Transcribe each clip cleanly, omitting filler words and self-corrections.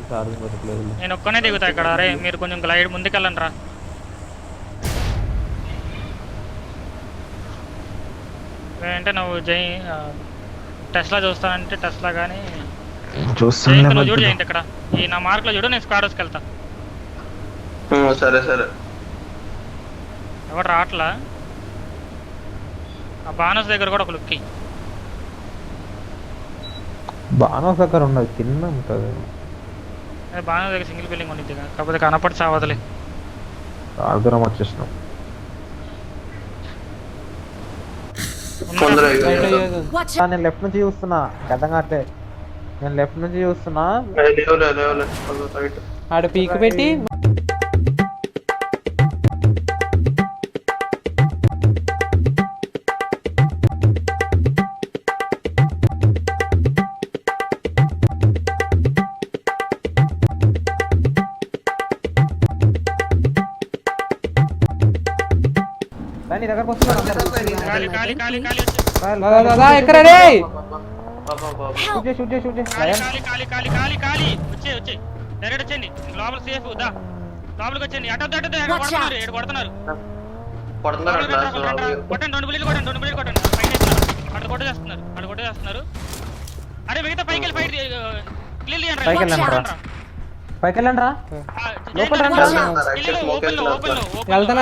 Charging పెట్టలేదు. నేను ఒక్కనే దిగుతా ఇక్కడ. అరే మీరు కొంచెం గ్లైడ్ ముందుకెళ్ళండి రా. అంటే నువ్వు టెస్లా చూస్తానంటే టెస్లా కానీ చూస్తున్నా నువ్వు చూడు జయంత్ ఇక్కడ ఈ నా మార్క్లో చూడు. నేను స్క్వాడ్ హౌస్కి వెళ్తా. సరే సరే. ఎవరు రావట్లా? ఆ బానస్ దగ్గర కూడా ఒక లుక్కి. బానస్ దగ్గర ఉండదు, కింద ఉంటుంది. బానస్ దగ్గర సింగిల్ బిల్డింగ్ ఉండిద్ది కాకపోతే కనపడి సావదులే. దూరం వచ్చేసినాం. నేను లెఫ్ట్ నుంచి చూస్తున్నా, గడ్డంగా అట్లే నేను లెఫ్ట్ నుంచి చూస్తున్నా. ఆడ పీక్ పెట్టి దగ్గరకు వస్తున్నా. ఎక్కడ రే డైరెక్ట్ వచ్చేయండి లోపల సేఫ్. లోపలికి వచ్చేయండి. అటు కొడుతున్నారు. కొట్టండి 2 బిల్లులు కొట్టండి. అటు కొట్టేస్తున్నారు. అరే మిగతా పైకి వెళ్ళి ఫైట్ పైకి వెళ్ళండి రా. వెళ్తున్నా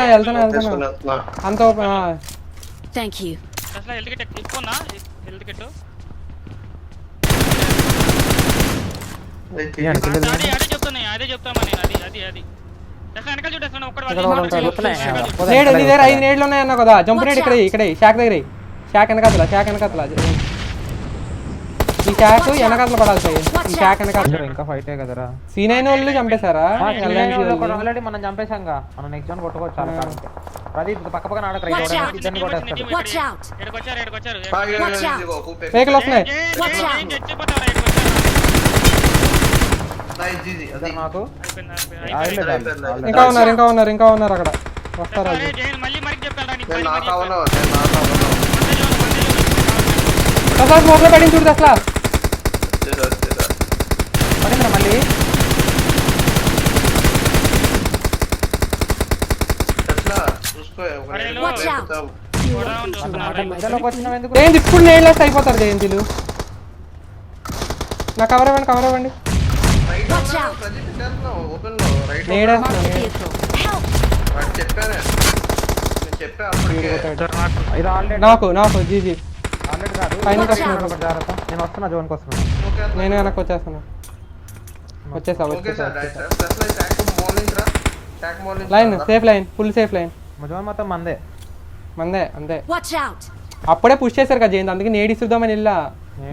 అంత అదే చెప్తామని నేడు నీ దగ్గర 5 నేడ్లు ఉన్నాయన్నా కదా. జంప్ నేడు ఇక్కడ షాక్ దగ్గర. షాక్ వెనకాతల ఈ షాక్ వెనకాతల పడాలి సార్. ఈ షాక్ వెనకాతల ఇంకా ఫైట్ కదరా. C9 వాళ్ళు చంపేశారా? ఆల్రెడీ మనం చంపేశాంగా. మనం నెక్స్ట్ జోన్ కొట్టుకోవచ్చు. ప్రదీప్ పక్క ఆడక ఇద్దరిని కొట్టేస్తారు. వెహికల్ వస్తున్నాయి. నాకు ఇంకా ఉన్నారు అక్కడ. వస్తారా? స్మోక్ లో పడింది చూడు. అసలు పడిందిరా మళ్ళీ. జయంతి ఇప్పుడు నేడ్లెస్ అయిపోతారు. జయంతిలు నా కవర్ ఇవ్వండి. నాకు జీజీ పైన నేను వస్తున్నా. జోన్కి వస్తున్నా. నేను వెనక్కి వచ్చేస్తా. Line safe line, full safe line. Zone మొత్తం మందే అంతే. అప్పుడే పుష్ చేశారు కదా జయంత్, అందుకే నేడి ఇద్దామని వెళ్ళా.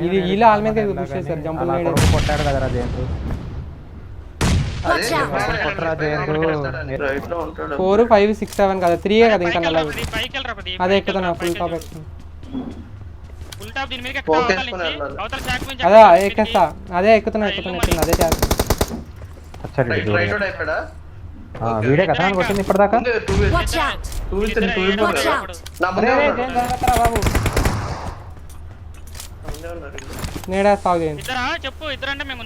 ఇది ఇలా ఆల్ మీద పుష్ చేశారు. జంపుల్ కొట్టాడు కదరా జయంత్. 4, 5, 6, 7 కదా, 3 కదా ఇంకా నల్ల. అదే ఎక్కుతున్నా ఫుల్ టాప్ ఎక్కుతున్నా. అదే ఎక్కేస్తా. అదే ఎక్కుతున్నా. అదే చేస్తా. వీడే కదా కొట్టింది ఇప్పటిదాకా. నేడా సాగు చేయండి. చెప్పు ఇద్దరంటే మేము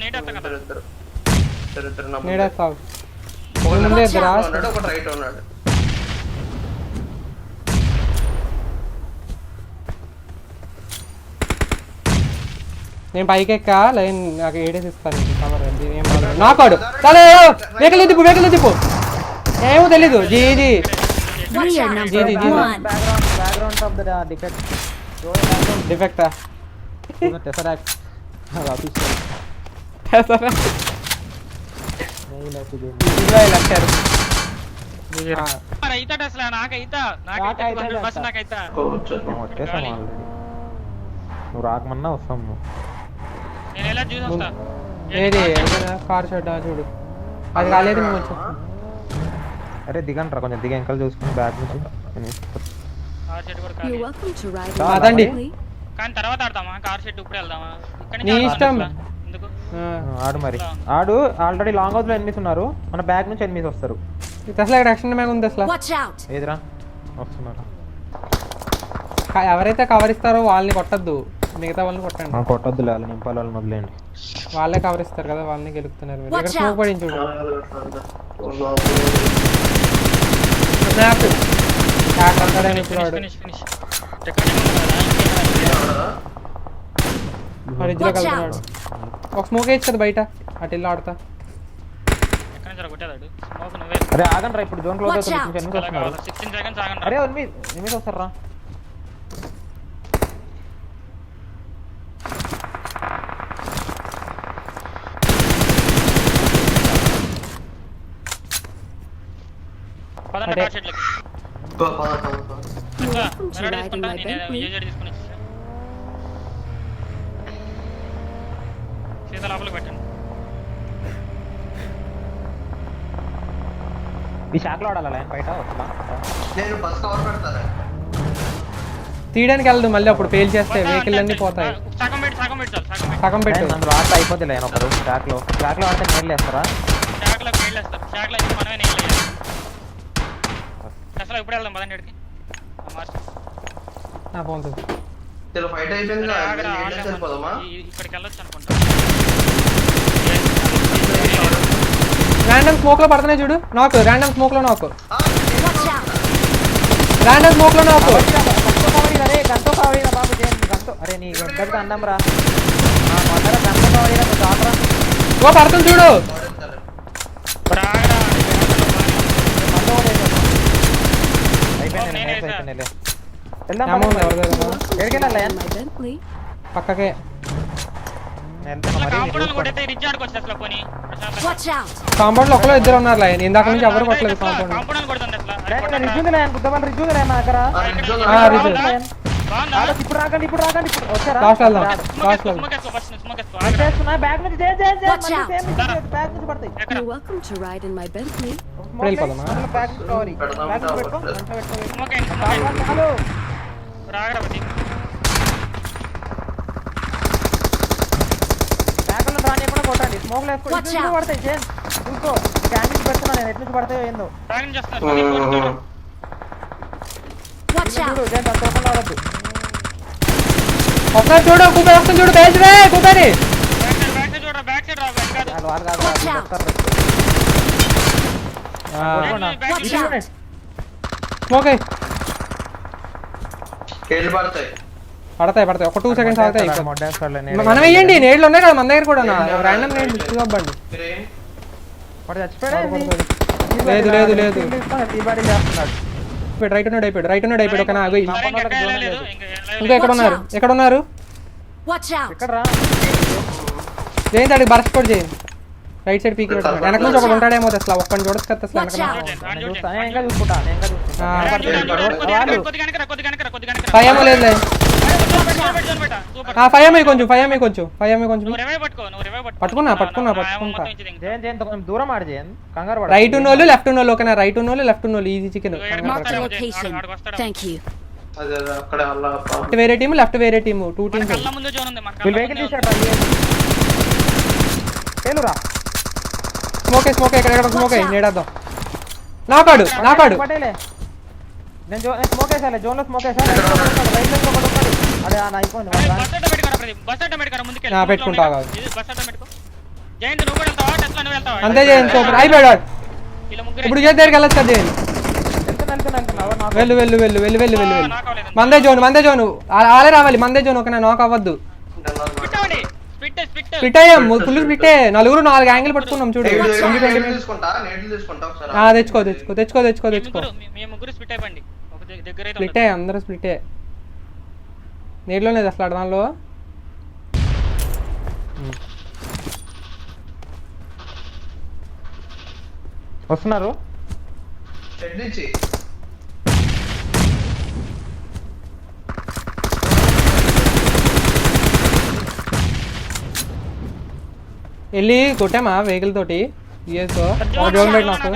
నేడా సాగు ముందే ఇద్దరా. నేను పైకి ఎక్కా లైన్ నాకు ఏడేసి ఇస్తాను. నాకాడు చాలా వెహికల్ తిప్పు. ఏమో తెలీదు. జీజీ డిఫెక్టా నువ్వు రాకమన్నా వస్తాము. ఏది కార్ షెడ్ చూడు. అది కాలేదు. మేము వచ్చాం. అరే దిగండి రా, కొంచెం దిగ ఎంకలు చూసుకుని బ్యాక్ నుంచి అదండి. నీ ఇష్టం. ఆడు మరి ఆడు. ఆల్రెడీ లాంగ్ హౌస్ లో ఎనిమిస్ ఉన్నారు. మన బ్యాక్ నుంచి ఎనిమిస్ వస్తారు. అసలు ఇక్కడ యాక్షన్ మ్యాగ్ ఉంది. అసలు ఏదిరా వస్తున్నారు. ఎవరైతే కవర్ ఇస్తారో వాళ్ళని కొట్టద్దు. మిగతా వాళ్ళని కొట్టండి. కొట్టొద్దులే వాళ్ళు నింపాలి వాళ్ళని వదిలేండి. వాళ్ళే కవర్ ఇస్తారు కదా, వాళ్ళని గెలుపుతున్నారు మీరు. ఇక్కడ స్మోక్ పడింది చూడు. నాకు హ్యాక్ అంటాడని ఇప్పుడు వాడు ఫ్రిడ్జ్లో కలుపుతున్నాడు. ఒక స్మోక్ వేయచ్చు కదా బయట, అటు వెళ్ళి ఆడుతా. అరే ఆగండి రా, ఇప్పుడు జోన్ క్లోజ్ అవుతుంది. అరే ఎనిమిది వస్తారా? లోపలికి పెట్టండి. ఈ షాక్లో ఆడాలా లైన్ బయట వస్తుందా? నేను బస్ కవర్ పెడతాను. తీయడానికి వెళ్ళదు మళ్ళీ, అప్పుడు ఫెయిల్ చేస్తే వెహికల్ అన్ని పోతాయి. సగం పెట్టు. అందులో ఆట అయిపోతుంది లైన్ ఒకరు షాక్లో ఆడితే నీళ్ళు వేస్తారా? అసలు ఇప్పుడు వెళ్దాం పదండి ఇక్కడికి. పోతుంది. చలో ఫైట్ అయిపోయింది కదా, వెళ్ళిపోదామా? ఇక్కడికి వెళ్ళొచ్చు అనుకుంటా. ర్యాండమ్ స్మోక్ లో పడుతున్నాయి చూడు, నాకు ర్యాండమ్ స్మోక్ లో నాకు ర్యాండమ్ స్మోక్ లో నాకు అరే గంతో కావడిరా బాబు, గంతో. అరే నీ గడ్డకి అన్నం రా, గంతో కావడిరా దాటరా. ఓ పడుతుంది చూడు. పక్కకే కాంపౌండ్ లో ఒకలో ఇద్దరు ఉన్నారు లైన్, ఇందాక నుంచి ఎవరు కొట్టలేదు కాంపౌండ్. ఇప్పుడు రాకండి వచ్చారా? లాస్ట్ వెళ్దాం, లాస్ట్ వెళ్దాం. బ్యాగ్ నుంచి పడతాయి. వెళ్ళిపోదామా? కొట్టండి, స్మోక్ లేకపోతే పడతాయి. చూసుకో క్యాండిల్ పెడుతున్నా నేను, ఎట్ల నుంచి పడతాయో ఏందో. ఒకసారి చూడు, కూపర్ వస్తుంది చూడు, బేస్ రే కూపరి. స్మోక్ పడతాయి ఒక 2 సెకండ్స్ ఆగుతాయి. మనం వేయండి, నేడ్లు ఉన్నాయి కదా మన దగ్గర కూడా, ర్యాండమ్ నేడ్ ఇవ్వండి. లేదు లేదు లేదు, రైట్ ఉన్నాడు అయిపోయాడు. ఓకేనా? ఇంకా ఎక్కడ ఉన్నారు? జయంత్ అడిగి బరస్ట్ కూడా చేయండి. రైట్ సైడ్ పీకి వెనక నుంచి ఒకటి ఉంటాడేమో, అసలు ఒక్కడిని చూడచ్చు కదా అసలు. ఫైవ్ లేదు, ఫైవ్ కొంచెం పట్టుకున్నా. దూరం ఆడి కంగారు. రైట్ ఉన్నోళ్ళు లెఫ్ట్ ఉన్నోళ్ళు, ఓకేనా? రైట్ ఉన్నోళ్ళు లెఫ్ట్ ఉన్నోళ్ళు ఈజీ చికెన్. వేరే టీమ్, లెఫ్ట్ వేరే టీమ్, 2 టీమ్స్. స్మోక్ ఎక్కడ స్మోక్ నేడద్దాం. నాకాడు నేను స్మోక్ వేసాను, జోన్ లో స్మోక్ వేసాను. పెట్టుకుంటా అంతే చేయండి. సూపర్ అయిపోయాడు. ఇప్పుడు దగ్గరికి వెళ్ళచ్చు కదా. వెళ్ళు. మందే జోన్ ఆలే రావాలి. మందే జోన్ ఓకేనా? నాక్ అవ్వద్దు. స్ప్లిట్ అయ్యాం, ఫుల్ స్ప్లిట్. 4 యాంగిల్ పట్టుకున్నాం చూడు. తెచ్చుకో. స్ప్లిట్ అయ్యి అందరూ స్ప్లిట్ అయ్యి. నీటిలో లేదు అసలు దానిలో. వస్తున్నారు. వెళ్ళి కొట్టామా వెహికల్ తోటి. జోన్ బయట నాకు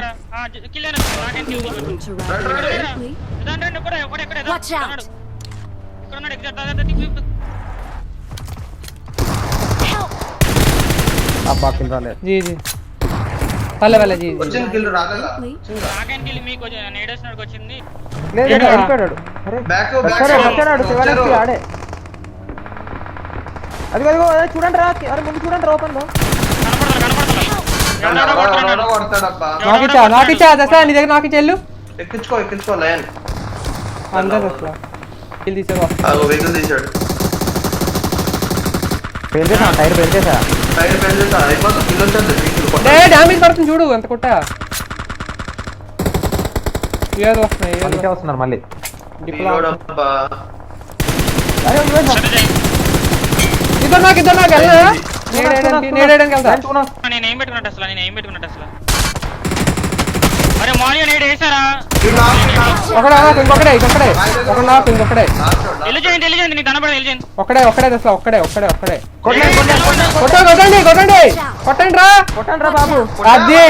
जी जी పల్లె పల్లె जी వచ్చిన కిల్ రాగల నాకేం కిల్ మీకు నేడేసినోడికి వచ్చింది. లేదు వెళ్ళిపోయాడు. అరే బ్యాక్ వచ్చాడు శివలక్ష్మి ఆడే. అదిగో చూడండి రా, అరే ముందు చూడండి రా ఓపెన్ లో. ఎవడో కొడతాడబ్బా. నాకు ఇచ్చా దసరా నీ దగ్గర నాకు ఇచ్చేళ్ళు ఎక్కించుకో లయన్. అందరు దసరా కిల్ తీసేది వస్తా. వెహికల్ తీసాడు. ఫెయిల్ చేసా, టైర్ ఫెయిల్ చేసా. టైర్ ఫెయిల్ చేసా, అయిపోతుంది. కిల్ వచ్చేది వెహికల్. డ్యామేజ్ పడుతుంది చూడు ఎంత కొట్టా. ఏదో వస్తున్నాయి మళ్ళీ వస్తున్నారు మళ్ళీ. అబ్బా. అరే ఇద్దరు నాకు వెళ్ళా నేడేయడానికి వెళ్తా. నేను ఏం పెట్టుకున్నట్టు అసలు అరే మార్నింగ్ నేడు వేసారా ఒకడే ఇంకొకడే ఎల్లు చేయండి నీకు దండపడ ఎల్లు చేయండి ఒక్కడే దసరా ఒక్కడే కొట్టండి రా కొట్టండి రా బాబు. అది